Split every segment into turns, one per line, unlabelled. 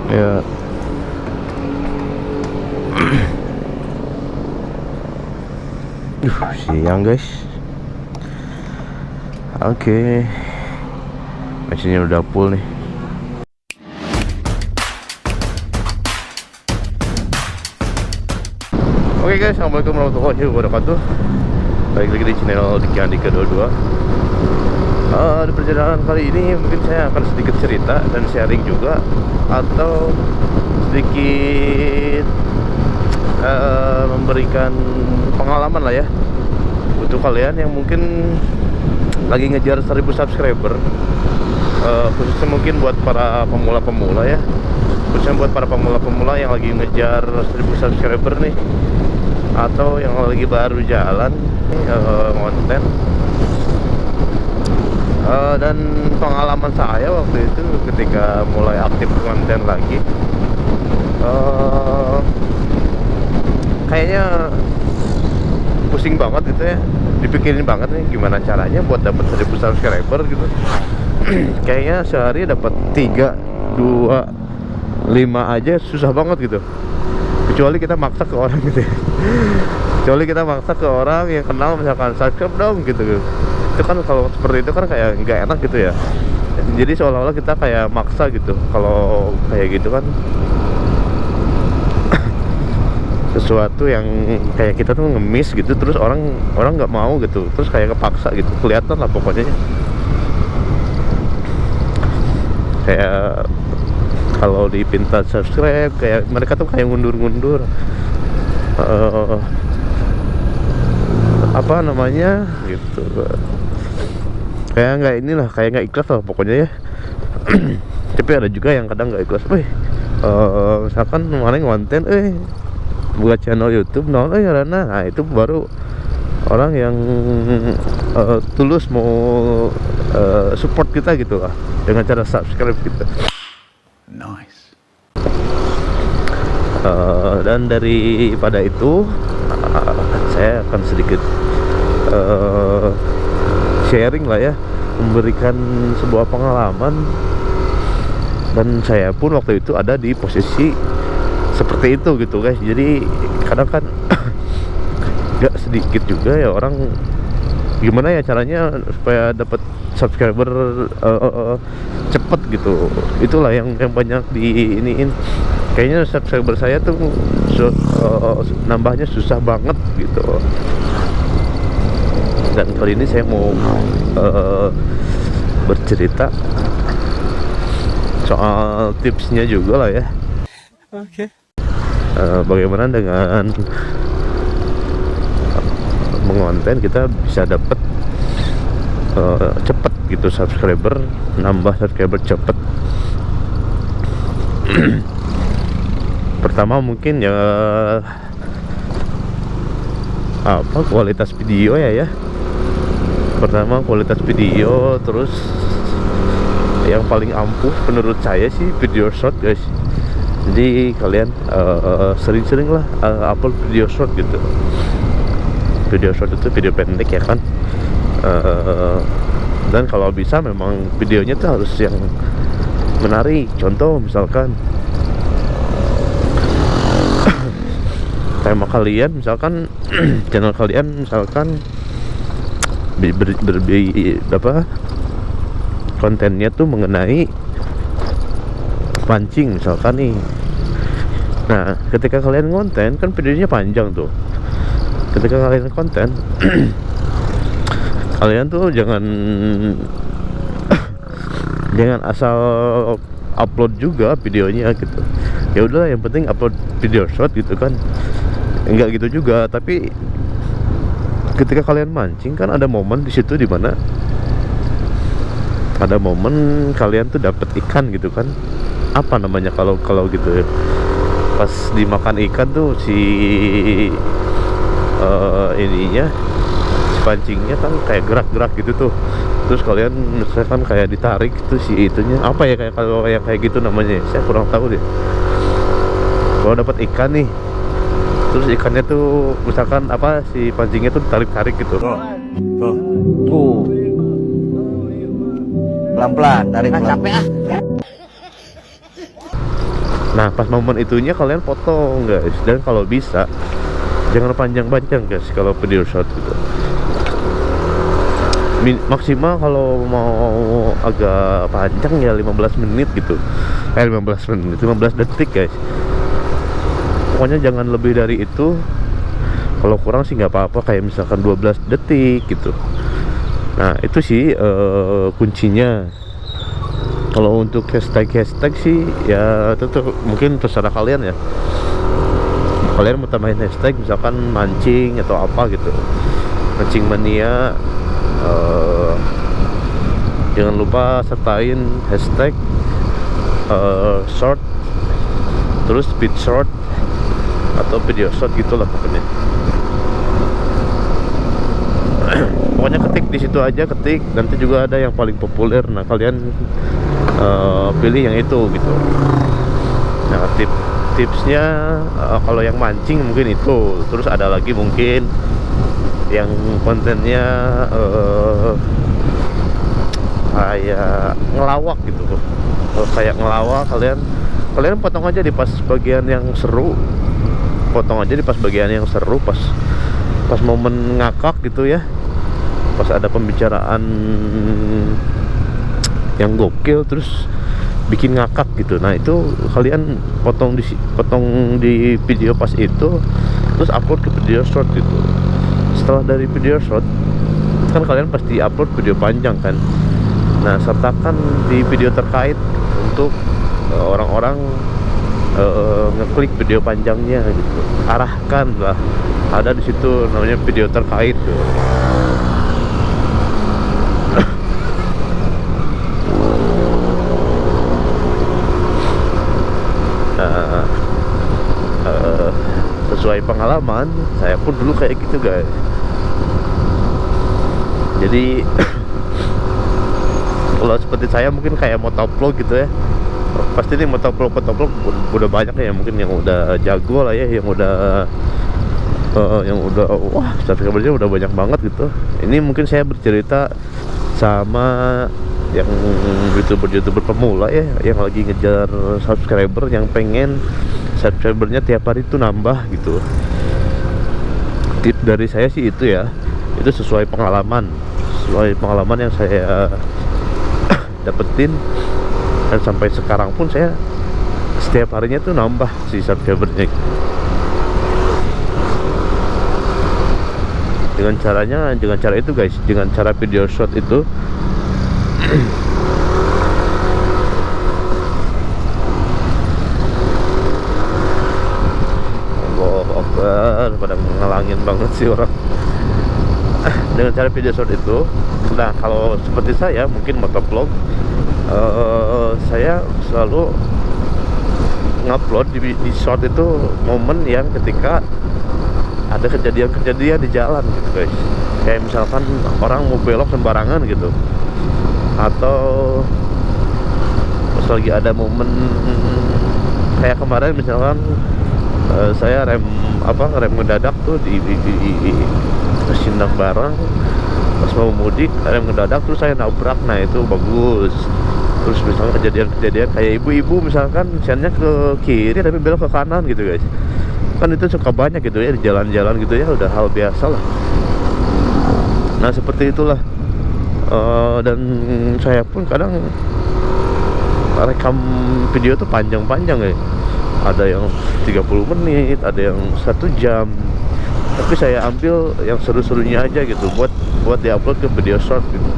Ya. Siang guys. Oke. Mesinnya udah full nih. Oke guys, assalamualaikum warahmatullahi wabarakatuh. Balik lagi di channel Diki Andika 22. Di perjalanan kali ini mungkin saya akan sedikit cerita dan sharing juga, atau sedikit memberikan pengalaman lah ya untuk kalian yang mungkin lagi ngejar 1000 subscriber, khususnya mungkin buat para pemula-pemula ya, khususnya buat para pemula-pemula yang lagi ngejar 1000 subscriber nih, atau yang lagi baru jalan konten. Dan pengalaman saya waktu itu ketika mulai aktif konten lagi, kayaknya pusing banget gitu ya, dipikirin banget nih gimana caranya buat dapat 1000 subscriber gitu. Kayaknya sehari dapat 3, 2, 5 aja susah banget gitu, kecuali kita maksa ke orang gitu ya. Kecuali kita maksa ke orang yang kenal, misalkan subscribe dong gitu. Itu kan kalau seperti itu kan kayak nggak enak gitu ya. Jadi seolah-olah kita kayak maksa gitu. Kalau kayak gitu kan sesuatu yang kayak kita tuh ngemis gitu, terus orang nggak mau gitu, terus kayak kepaksa gitu, kelihatan lah pokoknya. Kayak kalau dipinta subscribe, kayak mereka tuh kayak ngundur-ngundur apa namanya gitu, kayak nggak inilah, kayak nggak ikhlas lah pokoknya ya. Tapi ada juga yang kadang nggak ikhlas. Misalkan kemarin konten buat channel YouTube Rana, nah itu baru orang yang tulus mau support kita gitu lah, dengan cara subscribe gitu.
Nice.
Dan daripada itu saya akan sedikit sharing lah ya, memberikan sebuah pengalaman. Dan saya pun waktu itu ada di posisi seperti itu gitu guys. Jadi kadang kan gak sedikit juga ya orang, gimana ya caranya supaya dapat subscriber cepet gitu. Itulah yang banyak di iniin. Kayaknya subscriber saya tuh nambahnya susah banget gitu. Dan kali ini saya mau bercerita soal tipsnya juga lah ya.
Oke.
Bagaimana dengan mengonten kita bisa dapat cepet gitu subscriber, nambah subscriber cepet. Pertama mungkin ya apa, kualitas video ya. Pertama kualitas video, terus yang paling ampuh menurut saya sih video short guys. Jadi kalian sering-sering lah upload video short gitu. Video short itu video pendek ya kan. Dan kalau bisa memang videonya tuh harus yang menarik. Contoh misalkan tema kalian, misalkan channel kalian misalkan kontennya tuh mengenai pancing misalkan nih. Nah ketika kalian konten kan videonya panjang tuh. Ketika kalian konten kalian tuh jangan asal upload juga videonya gitu. Ya udah, yang penting upload video short gitu kan. Enggak gitu juga, tapi ketika kalian mancing kan ada momen di situ dimana ada momen kalian tuh dapat ikan gitu kan. Apa namanya kalau gitu ya, pas dimakan ikan tuh si ininya, si pancingnya kan kayak gerak-gerak gitu tuh. Terus kalian misalkan kayak ditarik tuh si itunya, apa ya, kayak kalau kayak gitu namanya, saya kurang tahu deh. Kalau dapat ikan nih, terus ikannya tuh misalkan apa, si pancingnya tuh ditarik-tarik gitu.
Tuh. Pelan-pelan, tarik pelan. Capek ah.
Nah pas momen itunya kalian potong guys, dan kalau bisa jangan panjang-panjang guys kalau video short gitu. Maksimal kalau mau agak panjang ya 15 menit gitu. 15 menit, 15 detik guys. Pokoknya jangan lebih dari itu. Kalau kurang sih nggak apa-apa, kayak misalkan 12 detik gitu. Nah itu sih kuncinya. Kalau untuk hashtag sih ya itu tuh mungkin terserah kalian ya. Kalian mau tambahin hashtag misalkan mancing atau apa gitu, mancing mania, jangan lupa sertain hashtag short, terus speed short atau video short gitulah pokoknya. Pokoknya ketik di situ aja, ketik, nanti juga ada yang paling populer. Nah kalian pilih yang itu gitu. Nah tipsnya kalau yang mancing mungkin itu, terus ada lagi mungkin yang kontennya kayak ngelawak gitu. Kalau kayak ngelawak, kalian potong aja di pas bagian yang seru, potong aja di pas bagian yang seru, pas momen ngakak gitu ya, pas ada pembicaraan yang gokil terus bikin ngakak gitu. Nah itu kalian potong di video pas itu, terus upload ke video short gitu. Setelah dari video short kan kalian pasti upload video panjang kan. Nah sertakan di video terkait untuk orang-orang ngeklik video panjangnya gitu. Arahkan lah, ada di situ namanya video terkait tuh. Sesuai pengalaman saya pun dulu kayak gitu guys. Jadi kalau seperti saya mungkin kayak motovlog gitu ya, pasti nih motovlog udah banyak ya, mungkin yang udah jago lah ya, yang udah wah subscribernya udah banyak banget gitu. Ini mungkin saya bercerita sama yang youtuber pemula ya, yang lagi ngejar subscriber, yang pengen subscribernya tiap hari itu nambah gitu. Tip dari saya sih itu ya, itu sesuai pengalaman yang saya dapetin, dan sampai sekarang pun saya setiap harinya tuh nambah si subscribernya. Dengan cara itu guys, dengan cara video short itu. Pada ngelangin banget sih orang. Dengan cara video short itu. Nah kalau seperti saya mungkin motovlog, saya selalu ngupload di short itu momen yang ketika ada kejadian di jalan gitu guys. Kayak misalkan orang mau belok sembarangan gitu, atau pas lagi ada momen kayak kemarin misalkan saya rem mendadak tuh di Sindang Barang pas mau mudik, rem mendadak terus saya nabrak. Nah itu bagus. Terus misalnya kejadian kayak ibu-ibu misalkan sennya ke kiri tapi belok ke kanan gitu guys, kan itu suka banyak gitu ya di jalan-jalan gitu ya, udah hal biasa lah. Nah seperti itulah. Dan saya pun kadang rekam video tuh panjang-panjang ya, ada yang 30 menit, ada yang 1 jam, tapi saya ambil yang seru-serunya aja gitu buat diupload ke video short gitu.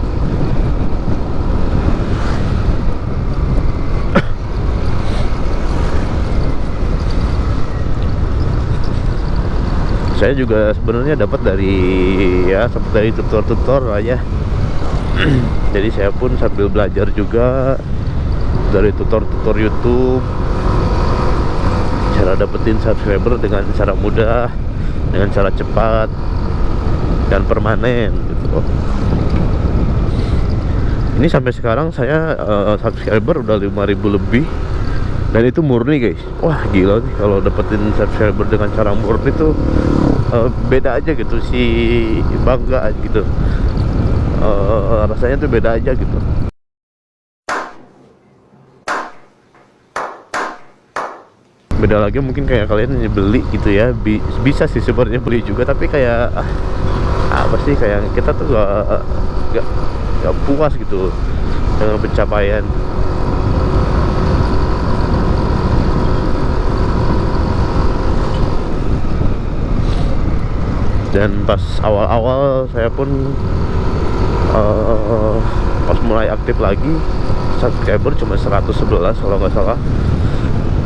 Saya juga sebenarnya dapat dari tutor aja. Jadi saya pun sambil belajar juga dari tutor YouTube, cara dapetin subscriber dengan cara mudah, dengan cara cepat dan permanen gitu. Ini sampai sekarang saya subscriber udah 5.000 lebih, dan itu murni guys. Wah gila nih kalau dapetin subscriber dengan cara murni tuh beda aja gitu, bangga gitu. Rasanya tuh beda aja gitu. Beda lagi mungkin kayak kalian beli gitu ya, bisa sih sebenarnya beli juga, tapi kayak apa sih, kayak kita tuh gak puas gitu dengan pencapaian. Dan pas awal-awal saya pun pas mulai aktif lagi, subscriber cuma 111 kalau nggak salah.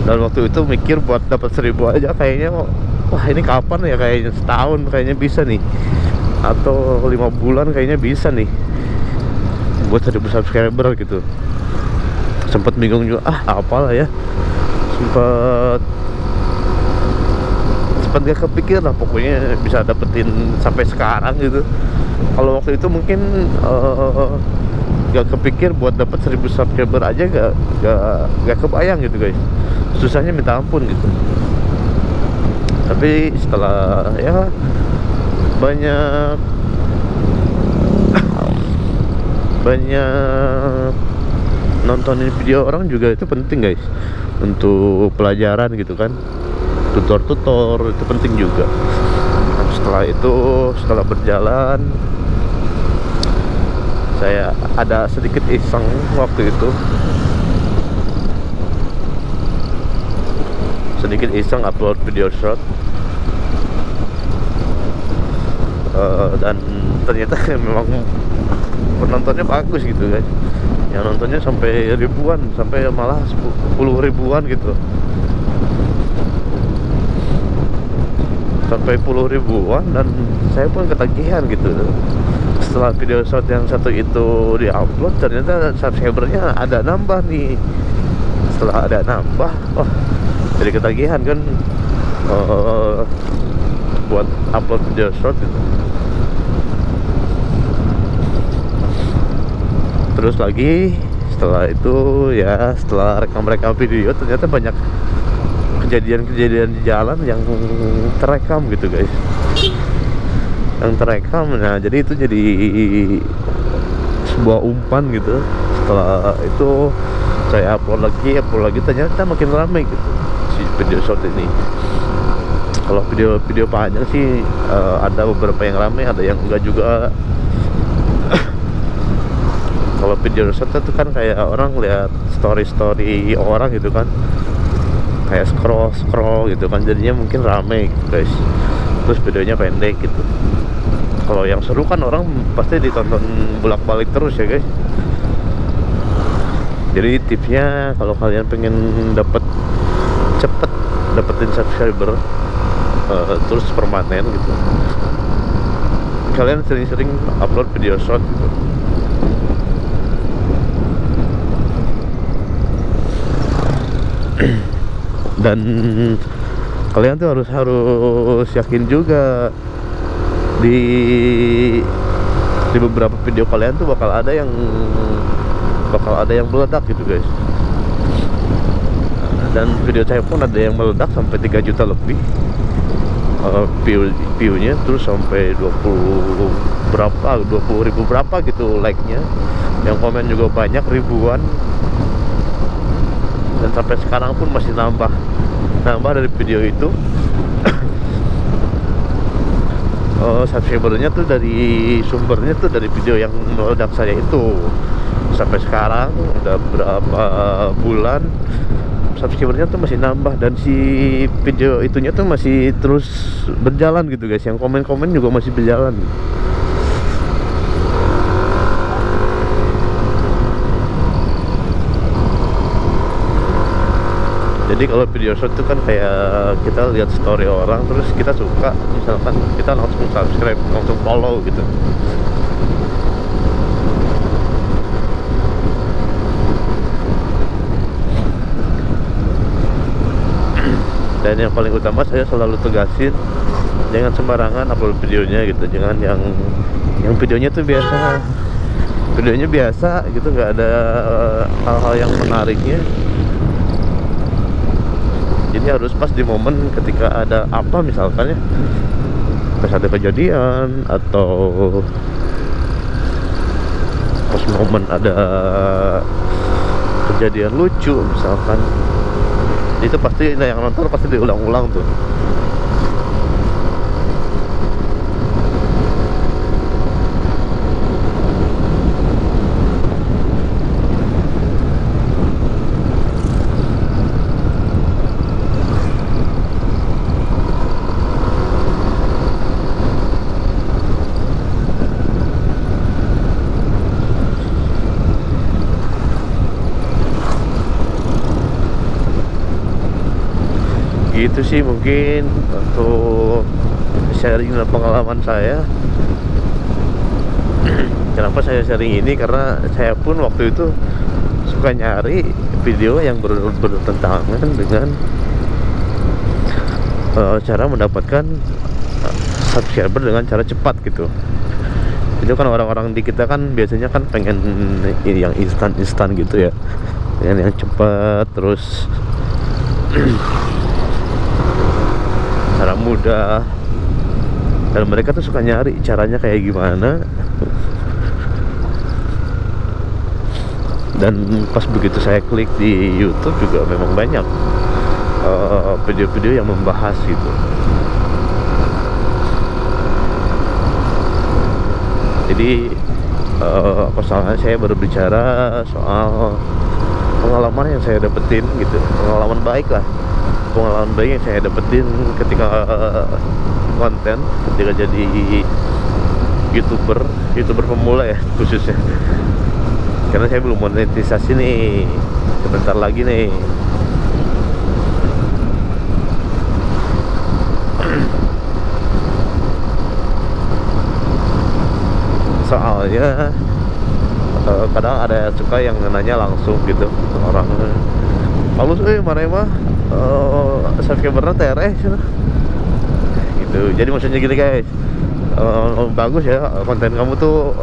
Dan waktu itu mikir buat dapat 1000 aja kayaknya, wah ini kapan ya, kayaknya setahun kayaknya bisa nih, atau 5 bulan kayaknya bisa nih buat 1000 subscriber gitu. Sempet bingung juga, apalah ya, sempet gak kepikir lah pokoknya bisa dapetin sampai sekarang gitu. Kalau waktu itu mungkin gak kepikir buat dapat 1000 subscriber aja, gak kebayang gitu guys, susahnya minta ampun gitu. Tapi setelah ya banyak nontonin video orang juga itu penting guys, untuk pelajaran gitu kan, tutor itu penting juga. Nah, setelah berjalan, saya ada sedikit iseng waktu itu, upload video short, dan ternyata memang penontonnya bagus gitu guys. Yang nontonnya sampai ribuan, sampai malah 10 ribuan gitu, sampai 10 ribuan. Dan saya pun ketagihan gitu. Setelah video short yang satu itu diupload, ternyata subscribernya ada nambah nih. Setelah ada nambah, wah jadi ketagihan kan, buat upload video short gitu. Terus lagi setelah itu ya, setelah rekam video, ternyata banyak kejadian-kejadian di jalan yang terekam gitu guys, yang terekam. Nah jadi itu jadi sebuah umpan gitu. Setelah itu saya upload lagi, ternyata makin ramai gitu si video short ini. Kalau video panjang sih ada beberapa yang ramai, ada yang enggak juga. Kalau video short itu kan kayak orang lihat story orang gitu kan, kayak scroll gitu kan, jadinya mungkin rame gitu guys. Terus videonya pendek gitu. Kalau yang seru kan orang pasti ditonton bolak-balik terus ya guys. Jadi tipsnya kalau kalian pengen cepet dapetin subscriber terus permanen gitu, kalian sering-sering upload video short gitu. Dan kalian tuh harus yakin juga di beberapa video kalian tuh bakal ada yang meledak gitu guys. Dan video saya pun ada yang meledak sampai 3 juta lebih view-nya, terus sampai 20 ribu berapa gitu like-nya, yang komen juga banyak ribuan. Dan sampai sekarang pun masih nambah dari video itu. Subscribernya tuh sumbernya tuh dari video yang meledak saya itu. Sampai sekarang udah berapa bulan subscribernya tuh masih nambah, dan si video itunya tuh masih terus berjalan gitu guys. Yang komen-komen juga masih berjalan. Jadi kalau video short itu kan kayak kita lihat story orang, terus kita suka, misalkan kita langsung subscribe, langsung follow gitu. Dan yang paling utama saya selalu tegasin, jangan sembarangan upload videonya gitu. Jangan yang videonya tuh biasa gitu, nggak ada hal-hal yang menariknya. Jadi harus pas di momen ketika ada apa, misalkan ya pas ada kejadian, atau pas momen ada kejadian lucu misalkan. Itu pasti yang nonton pasti diulang-ulang tuh. Gitu sih mungkin untuk sharing dan pengalaman saya. Kenapa saya sharing ini, karena saya pun waktu itu suka nyari video yang bertentangan dengan cara mendapatkan subscriber dengan cara cepat gitu. Itu kan orang-orang di kita kan biasanya kan pengen yang instan gitu ya, pengen yang cepat, terus cara mudah, dan mereka tuh suka nyari caranya kayak gimana. Dan pas begitu saya klik di YouTube juga memang banyak video-video yang membahas gitu. Jadi soalnya saya baru bicara soal pengalaman yang saya dapetin gitu, pengalaman baik yang saya dapetin ketika konten, ketika jadi youtuber pemula ya khususnya, karena saya belum monetisasi nih, sebentar lagi nih. Soalnya kadang ada suka yang nanya langsung gitu orang, Paulus, mana mah subscribernya tereh gitu. Jadi maksudnya gini guys, bagus ya konten kamu tuh,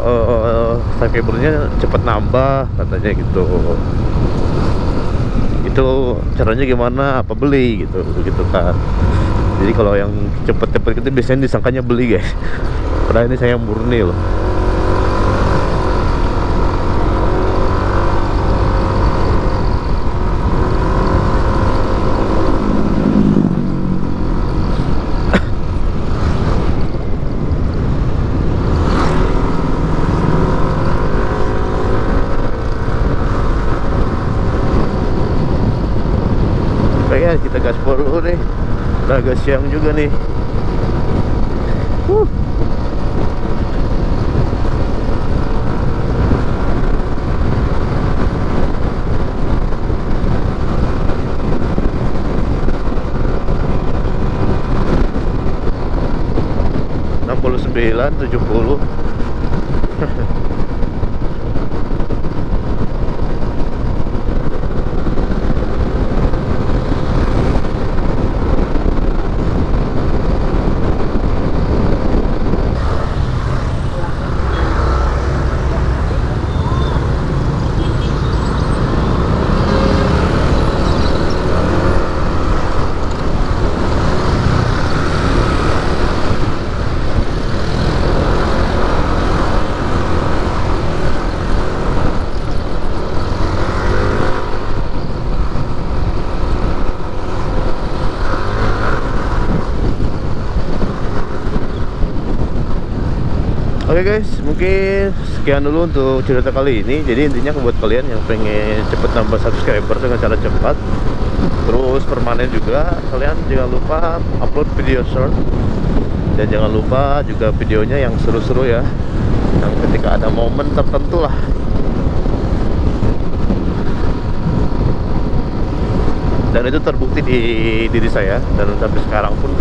subscribernya cepet nambah katanya gitu. Itu caranya gimana, apa beli gitu kan. Jadi kalau yang cepet-cepet itu biasanya disangkanya beli guys, padahal ini saya murni loh. Ya kita gaspol dulu nih, udah agak siang juga nih. 69, 70. Oke guys, mungkin sekian dulu untuk cerita kali ini. Jadi intinya buat kalian yang pengen cepet nambah subscriber dengan cara cepat, terus permanen juga, kalian jangan lupa upload video short. Dan jangan lupa juga videonya yang seru-seru ya, yang ketika ada momen tertentu lah. Dan itu terbukti di diri saya, dan sampai sekarang pun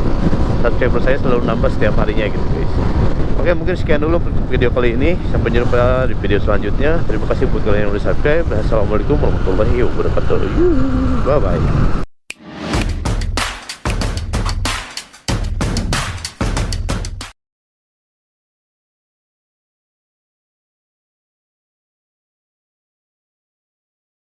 subscriber saya selalu nambah setiap harinya gitu guys. Oke, mungkin sekian dulu video kali ini. Sampai jumpa di video selanjutnya. Terima kasih buat kalian yang udah subscribe. Assalamualaikum warahmatullahi wabarakatuh. Bye bye.